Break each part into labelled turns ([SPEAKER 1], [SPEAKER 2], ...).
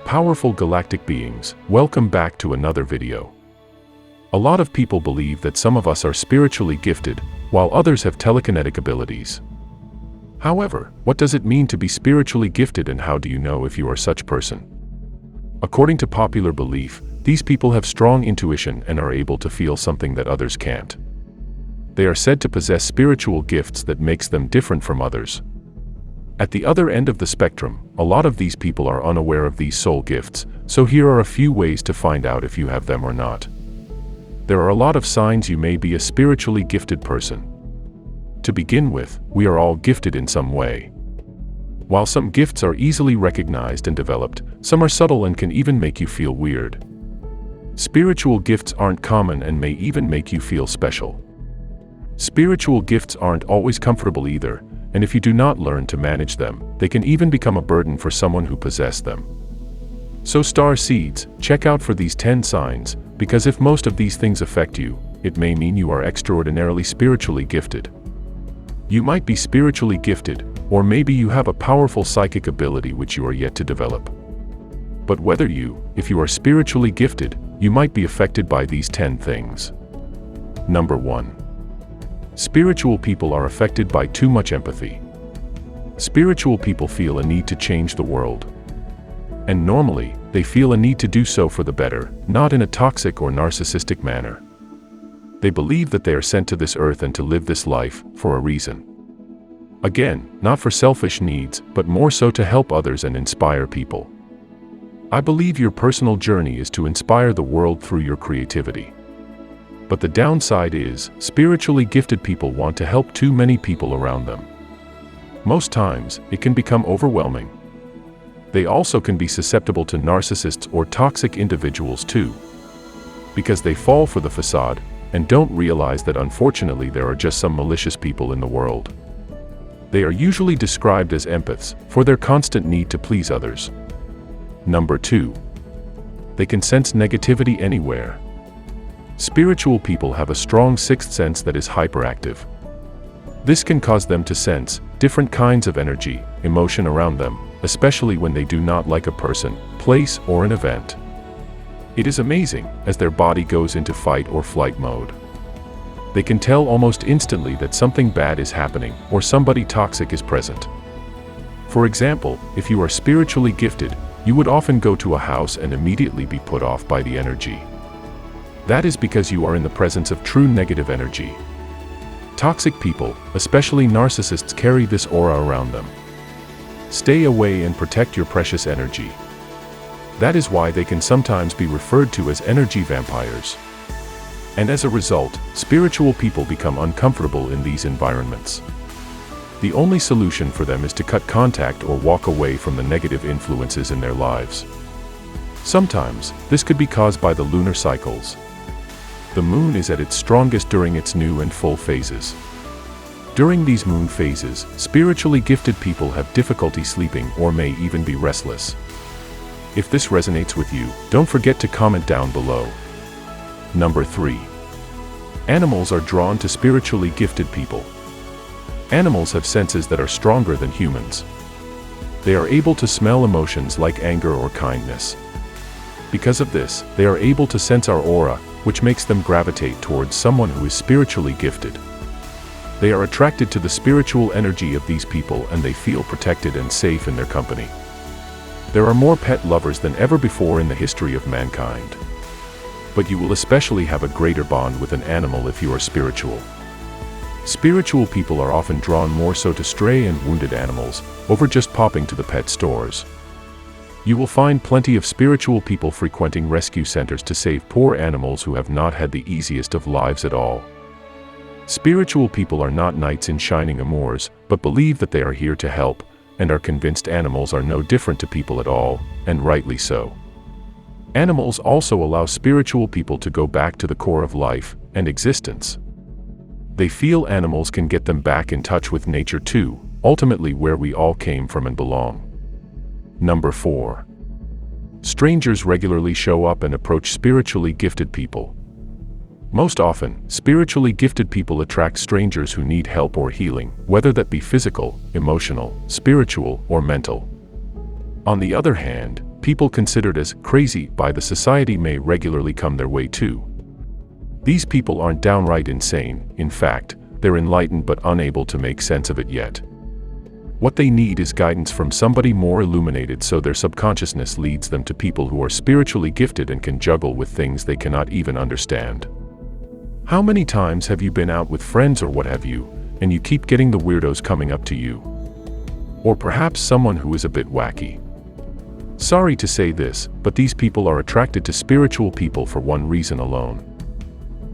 [SPEAKER 1] Powerful galactic beings, welcome back to another video. A lot of people believe that some of us are spiritually gifted, while others have telekinetic abilities. However, what does it mean to be spiritually gifted, and how do you know if you are such person? According to popular belief, these people have strong intuition and are able to feel something that others can't. They are said to possess spiritual gifts that makes them different from others. At the other end of the spectrum, a lot of these people are unaware of these soul gifts, so here are a few ways to find out if you have them or not. There are a lot of signs you may be a spiritually gifted person. To begin with, we are all gifted in some way. While some gifts are easily recognized and developed, some are subtle and can even make you feel weird. Spiritual gifts aren't common and may even make you feel special. Spiritual gifts aren't always comfortable either, and if you do not learn to manage them, they can even become a burden for someone who possesses them. So star seeds, check out for these 10 signs, because if most of these things affect you, it may mean you are extraordinarily spiritually gifted. You might be spiritually gifted, or maybe you have a powerful psychic ability which you are yet to develop. But if you are spiritually gifted, you might be affected by these 10 things. Number 1. Spiritual people are affected by too much empathy. Spiritual people feel a need to change the world. And normally, they feel a need to do so for the better, not in a toxic or narcissistic manner. They believe that they are sent to this earth and to live this life for a reason. Again, not for selfish needs, but more so to help others and inspire people. I believe your personal journey is to inspire the world through your creativity. But the downside is, spiritually gifted people want to help too many people around them. Most times, it can become overwhelming. They also can be susceptible to narcissists or toxic individuals too, because they fall for the facade and don't realize that unfortunately there are just some malicious people in the world. They are usually described as empaths for their constant need to please others. Number 2. They can sense negativity anywhere. Spiritual people have a strong sixth sense that is hyperactive. This can cause them to sense different kinds of energy, emotion around them, especially when they do not like a person, place, or an event. It is amazing, as their body goes into fight or flight mode. They can tell almost instantly that something bad is happening or somebody toxic is present. For example, if you are spiritually gifted, you would often go to a house and immediately be put off by the energy. That is because you are in the presence of true negative energy. Toxic people, especially narcissists, carry this aura around them. Stay away and protect your precious energy. That is why they can sometimes be referred to as energy vampires. And as a result, spiritual people become uncomfortable in these environments. The only solution for them is to cut contact or walk away from the negative influences in their lives. Sometimes, this could be caused by the lunar cycles. The moon is at its strongest during its new and full phases. During these moon phases, spiritually gifted people have difficulty sleeping or may even be restless. If this resonates with you, don't forget to comment down below. Number 3. Animals are drawn to spiritually gifted people. Animals have senses that are stronger than humans. They are able to smell emotions like anger or kindness. Because of this, they are able to sense our aura, which makes them gravitate towards someone who is spiritually gifted. They are attracted to the spiritual energy of these people and they feel protected and safe in their company. There are more pet lovers than ever before in the history of mankind. But you will especially have a greater bond with an animal if you are spiritual. Spiritual people are often drawn more so to stray and wounded animals, over just popping to the pet stores. You will find plenty of spiritual people frequenting rescue centers to save poor animals who have not had the easiest of lives at all. Spiritual people are not knights in shining armors, but believe that they are here to help, and are convinced animals are no different to people at all, and rightly so. Animals also allow spiritual people to go back to the core of life and existence. They feel animals can get them back in touch with nature too, ultimately where we all came from and belong. Number 4. Strangers regularly show up and approach spiritually gifted people. Most often, spiritually gifted people attract strangers who need help or healing, whether that be physical, emotional, spiritual, or mental. On the other hand, people considered as crazy by the society may regularly come their way too. These people aren't downright insane. In fact, they're enlightened but unable to make sense of it yet. What they need is guidance from somebody more illuminated, so their subconsciousness leads them to people who are spiritually gifted and can juggle with things they cannot even understand. How many times have you been out with friends or what have you, and you keep getting the weirdos coming up to you? Or perhaps someone who is a bit wacky. Sorry to say this, but these people are attracted to spiritual people for one reason alone: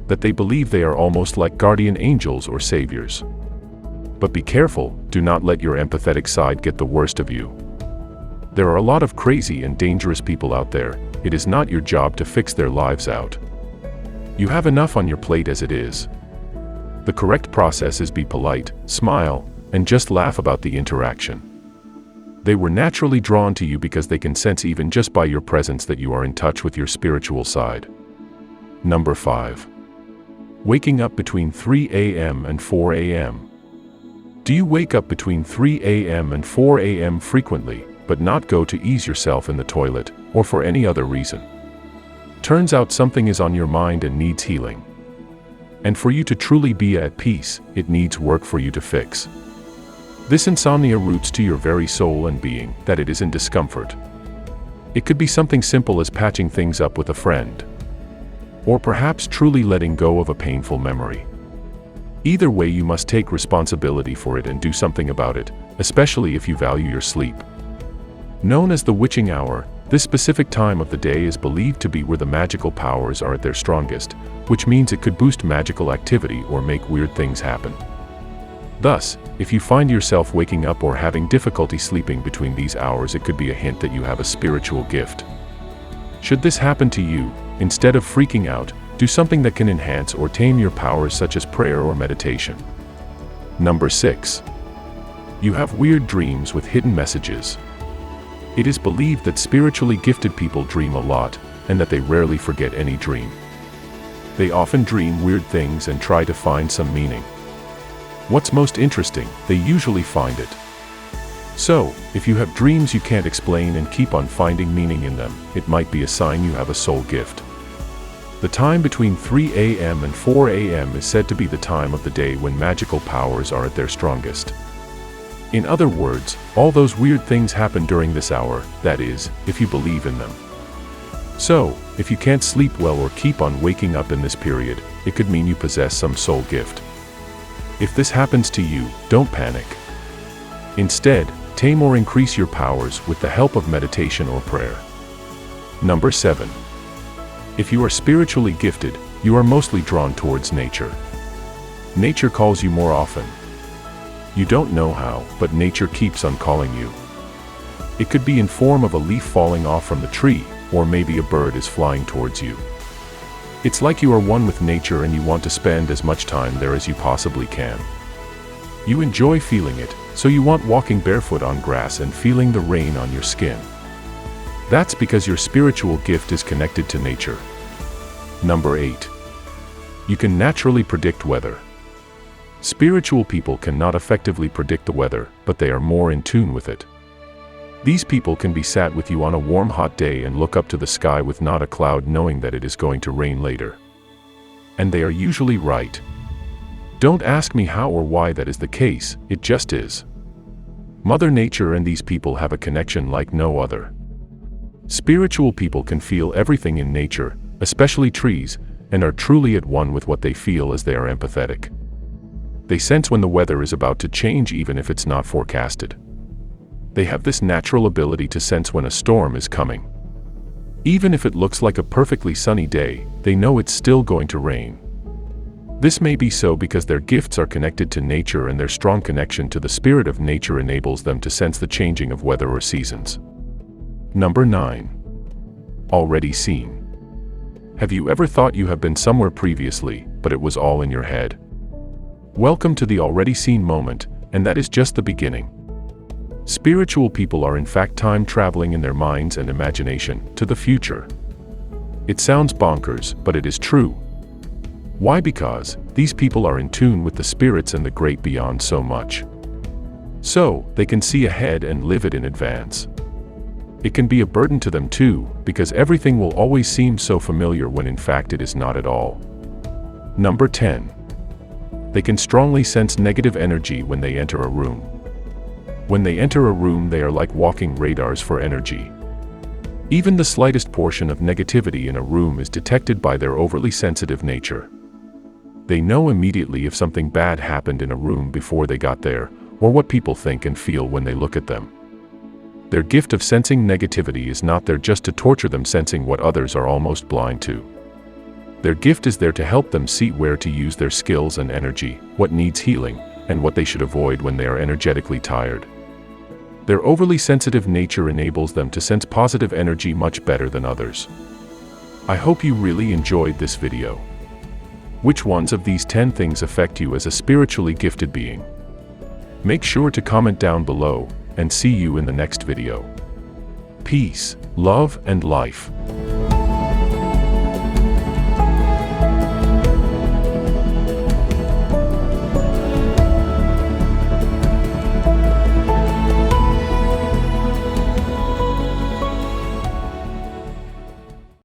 [SPEAKER 1] that they believe they are almost like guardian angels or saviors. But be careful, do not let your empathetic side get the worst of you. There are a lot of crazy and dangerous people out there. It is not your job to fix their lives out. You have enough on your plate as it is. The correct process is be polite, smile, and just laugh about the interaction. They were naturally drawn to you because they can sense even just by your presence that you are in touch with your spiritual side. Number 5. Waking up between 3 a.m. and 4 a.m. Do you wake up between 3 a.m. and 4 a.m. frequently, but not go to ease yourself in the toilet, or for any other reason? Turns out something is on your mind and needs healing. And for you to truly be at peace, it needs work for you to fix. This insomnia roots to your very soul and being, that it is in discomfort. It could be something simple as patching things up with a friend. Or perhaps truly letting go of a painful memory. Either way, you must take responsibility for it and do something about it, especially if you value your sleep. Known as the witching hour, this specific time of the day is believed to be where the magical powers are at their strongest, which means it could boost magical activity or make weird things happen. Thus, if you find yourself waking up or having difficulty sleeping between these hours, it could be a hint that you have a spiritual gift. Should this happen to you, instead of freaking out, do something that can enhance or tame your powers, such as prayer or meditation. Number 6. You have weird dreams with hidden messages. It is believed that spiritually gifted people dream a lot, and that they rarely forget any dream. They often dream weird things and try to find some meaning. What's most interesting, they usually find it. So, if you have dreams you can't explain and keep on finding meaning in them, it might be a sign you have a soul gift. The time between 3 a.m. and 4 a.m. is said to be the time of the day when magical powers are at their strongest. In other words, all those weird things happen during this hour, that is, if you believe in them. So, if you can't sleep well or keep on waking up in this period, it could mean you possess some soul gift. If this happens to you, don't panic. Instead, tame or increase your powers with the help of meditation or prayer. Number 7. If you are spiritually gifted, you are mostly drawn towards nature. Nature calls you more often. You don't know how, but nature keeps on calling you. It could be in form of a leaf falling off from the tree, or maybe a bird is flying towards you. It's like you are one with nature and you want to spend as much time there as you possibly can. You enjoy feeling it, so you want walking barefoot on grass and feeling the rain on your skin. That's because your spiritual gift is connected to nature. Number 8. You can naturally predict weather. Spiritual people cannot effectively predict the weather, but they are more in tune with it. These people can be sat with you on a warm hot day and look up to the sky with not a cloud, knowing that it is going to rain later. And they are usually right. Don't ask me how or why that is the case, it just is. Mother Nature and these people have a connection like no other. Spiritual people can feel everything in nature, especially trees, and are truly at one with what they feel as they are empathetic. They sense when the weather is about to change even if it's not forecasted. They have this natural ability to sense when a storm is coming. Even if it looks like a perfectly sunny day, they know it's still going to rain. This may be so because their gifts are connected to nature, and their strong connection to the spirit of nature enables them to sense the changing of weather or seasons. Number 9. Already seen. Have you ever thought you have been somewhere previously, but it was all in your head? Welcome to the already seen moment, and that is just the beginning. Spiritual people are in fact time traveling in their minds and imagination to the future. It sounds bonkers, but it is true. Why? Because these people are in tune with the spirits and the great beyond so much. So, they can see ahead and live it in advance. It can be a burden to them too, because everything will always seem so familiar when in fact it is not at all. Number 10. They can strongly sense negative energy when they enter a room. When they enter a room, they are like walking radars for energy. Even the slightest portion of negativity in a room is detected by their overly sensitive nature. They know immediately if something bad happened in a room before they got there, or what people think and feel when they look at them. Their gift of sensing negativity is not there just to torture them sensing what others are almost blind to. Their gift is there to help them see where to use their skills and energy, what needs healing, and what they should avoid when they are energetically tired. Their overly sensitive nature enables them to sense positive energy much better than others. I hope you really enjoyed this video. Which ones of these 10 things affect you as a spiritually gifted being? Make sure to comment down below, and see you in the next video. Peace, love, and life.